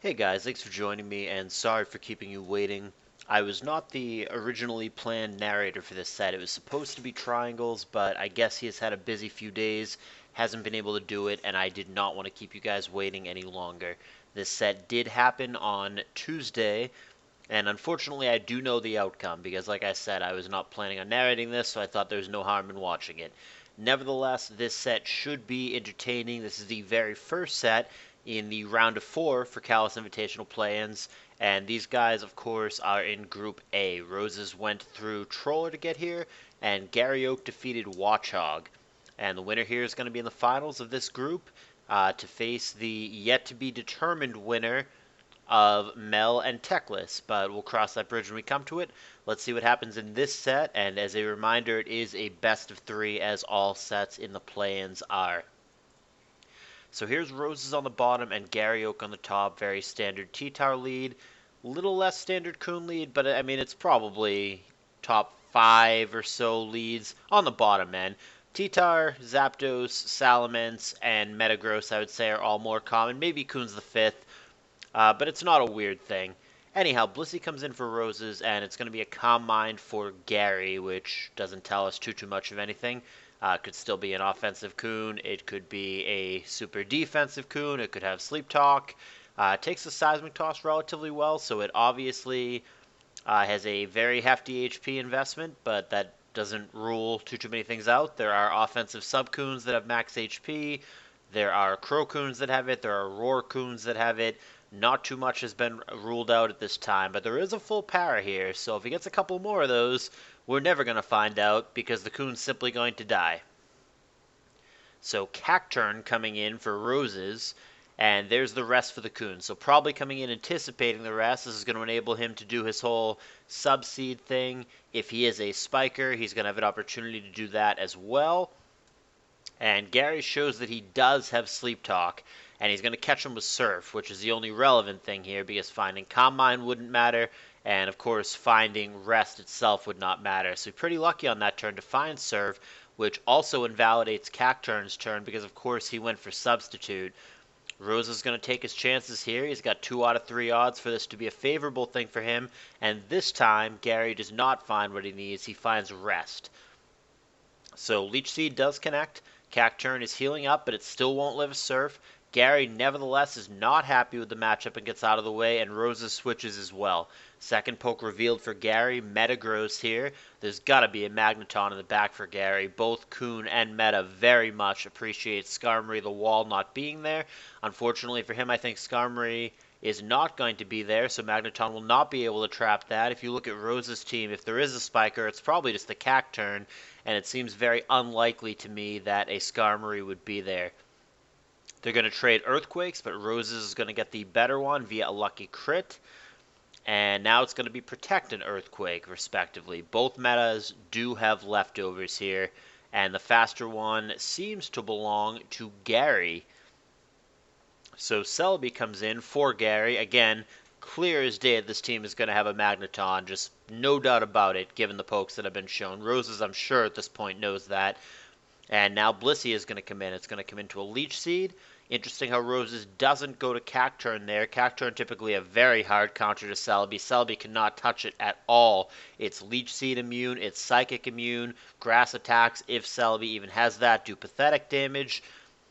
Hey guys, thanks for joining me, and sorry for keeping you waiting. I was not the originally planned narrator for this set. It was supposed to be Triangles, but I guess he has had a busy few days, hasn't been able to do it, and I did not want to keep you guys waiting any longer. This set did happen on Tuesday, and unfortunately I do know the outcome, because like I said, I was not planning on narrating this, so I thought there was no harm in watching it. Nevertheless, this set should be entertaining. This is the very first set in the round of 4 for CALLOUS Invitational play-ins, and these guys, of course, are in Group A. Rozes went through Troller to get here, and Garay defeated Watchhog. And the winner here is going to be in the finals of this group to face the yet-to-be-determined winner of Mel and Techless, but we'll cross that bridge when we come to it. Let's see what happens in this set, and as a reminder, it is a best of 3, as all sets in the play-ins are. So here's Rozes on the bottom and Garay on the top. Very standard T-Tower lead. Little less standard Coon lead, but I mean, it's probably top 5 or so leads on the bottom end. T-Tar, Zapdos, Salamence, and Metagross, I would say, are all more common. Maybe Coon's the 5th, but it's not a weird thing. Anyhow, Blissey comes in for Rozes, and it's going to be a Calm Mind for Garay, which doesn't tell us too much of anything. Could still be an offensive Coon. It could be a super defensive Coon. It could have Sleep Talk. Takes the Seismic Toss relatively well, so it obviously has a very hefty HP investment, but that doesn't rule too many things out. There are offensive sub-Coons that have max HP. There are Crow-Coons that have it. There are Roar-Coons that have it. Not too much has been ruled out at this time, but there is a full para here, so if he gets a couple more of those, we're never going to find out because the Coon's simply going to die. So Cacturn coming in for Rozes, and there's the rest for the Coon. So probably coming in anticipating the rest. This is going to enable him to do his whole sub-seed thing. If he is a spiker, he's going to have an opportunity to do that as well. And Garay shows that he does have Sleep Talk, and he's going to catch him with Surf, which is the only relevant thing here, because finding Calm Mind wouldn't matter, and of course finding Rest itself would not matter. So pretty lucky on that turn to find Surf, which also invalidates Cacturn's turn, because of course he went for Substitute. Rose is going to take his chances here. He's got 2 out of 3 odds for this to be a favorable thing for him, and this time Garay does not find what he needs. He finds Rest. So Leech Seed does connect. Cacturn is healing up, but it still won't live a Surf. Garay, nevertheless, is not happy with the matchup and gets out of the way, and Rozes switches as well. Second poke revealed for Garay. Metagross here. There's got to be a Magneton in the back for Garay. Both Coon and Meta very much appreciate Skarmory the wall not being there. Unfortunately for him, I think Skarmory is not going to be there, so Magneton will not be able to trap that. If you look at Rose's team, if there is a Spiker, it's probably just the Cacturn, and it seems very unlikely to me that a Skarmory would be there. They're going to trade Earthquakes, but Rozes is going to get the better one via a lucky crit. And now it's going to be Protect and Earthquake, respectively. Both metas do have leftovers here, and the faster one seems to belong to Garay. So Celebi comes in for Garay. Again, clear as day that this team is going to have a Magneton, just no doubt about it, given the pokes that have been shown. Rozes, I'm sure, at this point knows that. And now Blissey is going to come in. It's going to come into a Leech Seed. Interesting how Rozes doesn't go to Cacturn there. Cacturn typically a very hard counter to Celebi. Celebi cannot touch it at all. It's Leech Seed immune, it's Psychic immune. Grass attacks, if Celebi even has that, do pathetic damage.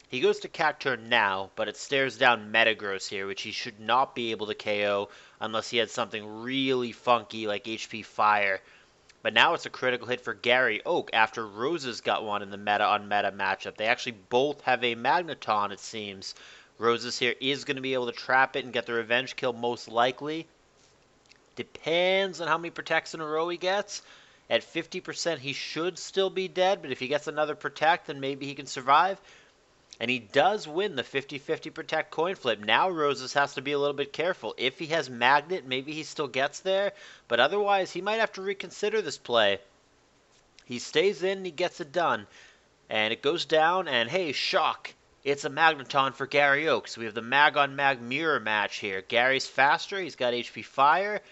He goes to Cacturn now, but it stares down Metagross here, which he should not be able to KO unless he had something really funky like HP Fire. But now it's a critical hit for Garay Oak after Rozes got one in the meta-on-meta matchup. They actually both have a Magneton, it seems. Rozes here is going to be able to trap it and get the revenge kill most likely. Depends on how many protects in a row he gets. At 50%, he should still be dead, but if he gets another protect, then maybe he can survive. And he does win the 50-50 protect coin flip. Now Rozes has to be a little bit careful. If he has Magnet, maybe he still gets there. But otherwise, he might have to reconsider this play. He stays in and he gets it done. And it goes down, and hey, shock. It's a Magneton for Garay Oak. So we have the mag-on-mag mirror match here. Garay's faster. He's got HP Fire.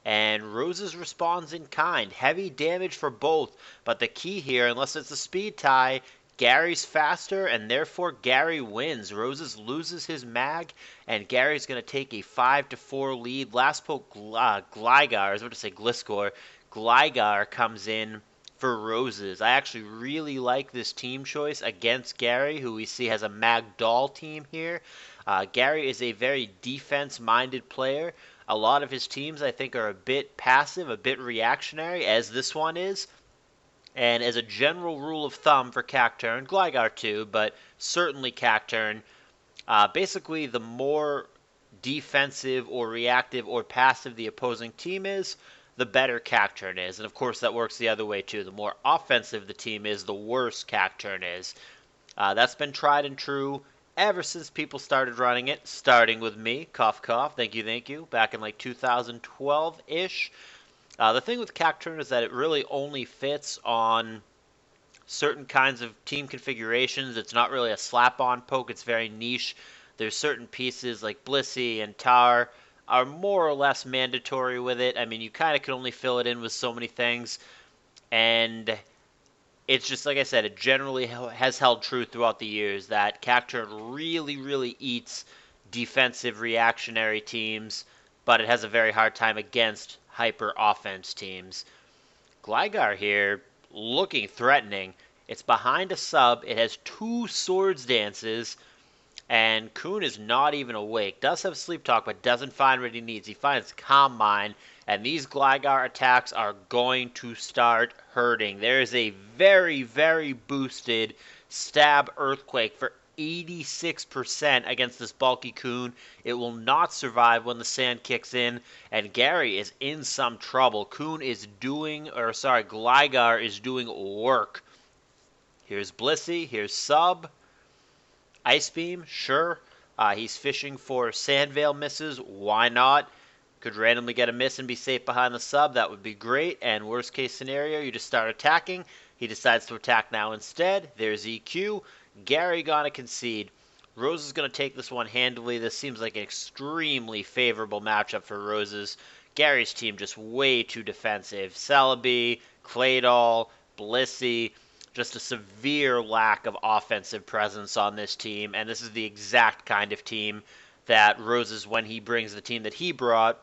And Rozes responds in kind. Heavy damage for both. But the key here, unless it's a speed tie, Gary's faster, and therefore Gary wins. Roses loses his mag, and Gary's going to take a 5-4 lead. Last poke, Gligar, I was about to say Gliscor. Gligar comes in for Roses. I actually really like this team choice against Gary, who we see has a Magdoll team here. Gary is a very defense-minded player. A lot of his teams, I think, are a bit passive, a bit reactionary, as this one is. And as a general rule of thumb for Cacturne, Gligar too, but certainly Cacturne, basically the more defensive or reactive or passive the opposing team is, the better Cacturne is. And of course that works the other way too. The more offensive the team is, the worse Cacturne is. That's been tried and true ever since people started running it, starting with me, cough cough, thank you, back in like 2012-ish. The thing with Cacturne is that it really only fits on certain kinds of team configurations. It's not really a slap-on poke. It's very niche. There's certain pieces like Blissey and Tar are more or less mandatory with it. I mean, you kind of can only fill it in with so many things. And it's just, like I said, it generally has held true throughout the years that Cacturne really, really eats defensive reactionary teams, but it has a very hard time against hyper offense teams. Gligar here, looking threatening. It's behind a sub. It has 2 Swords Dances, and Kuhn is not even awake. Does have Sleep Talk, but doesn't find what he needs. He finds Calm Mind, and these Gligar attacks are going to start hurting. There is a very, very boosted Stab Earthquake for 86% against this bulky Kuhn. It will not survive when the sand kicks in, and Gary is in some trouble. Gligar is doing work. Here's Blissey, here's Sub. Ice Beam, sure. He's fishing for Sand Veil misses. Why not? Could randomly get a miss and be safe behind the sub. That would be great. And worst case scenario, you just start attacking. He decides to attack now instead. There's EQ. Gary gonna concede. Rose is gonna take this one handily. This seems like an extremely favorable matchup for Roses. Gary's team just way too defensive. Celebi, Claydol, Blissey. Just a severe lack of offensive presence on this team, and this is the exact kind of team that Roses, when he brings the team that he brought,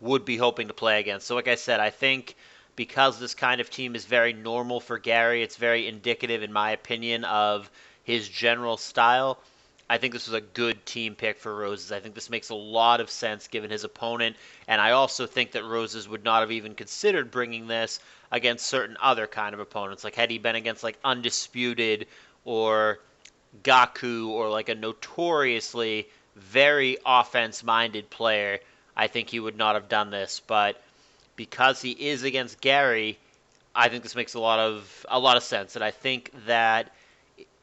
would be hoping to play against. So like I said, I think because this kind of team is very normal for Gary, it's very indicative, in my opinion, of his general style. I think this was a good team pick for Roses. I think this makes a lot of sense given his opponent, and I also think that Roses would not have even considered bringing this against certain other kind of opponents. Like had he been against like Undisputed or Gaku or like a notoriously very offense-minded player, I think he would not have done this. But because he is against Gary, I think this makes a lot of sense, and I think that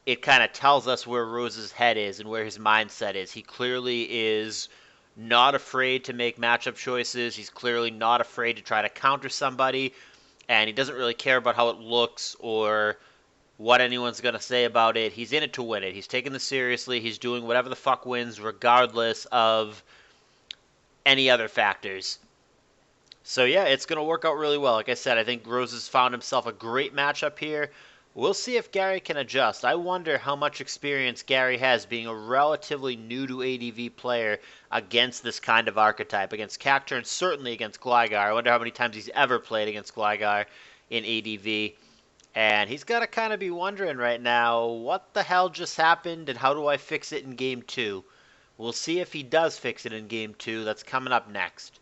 it kind of tells us where Rose's head is and where his mindset is. He clearly is not afraid to make matchup choices. He's clearly not afraid to try to counter somebody, and he doesn't really care about how it looks or what anyone's going to say about it. He's in it to win it. He's taking this seriously. He's doing whatever the fuck wins regardless of any other factors. So yeah, it's going to work out really well. Like I said, I think Roses found himself a great matchup here. We'll see if Gary can adjust. I wonder how much experience Gary has being a relatively new to ADV player against this kind of archetype. Against Cacturne, certainly against Gligar. I wonder how many times he's ever played against Gligar in ADV. And he's got to kind of be wondering right now, what the hell just happened and how do I fix it in Game 2? We'll see if he does fix it in Game 2. That's coming up next.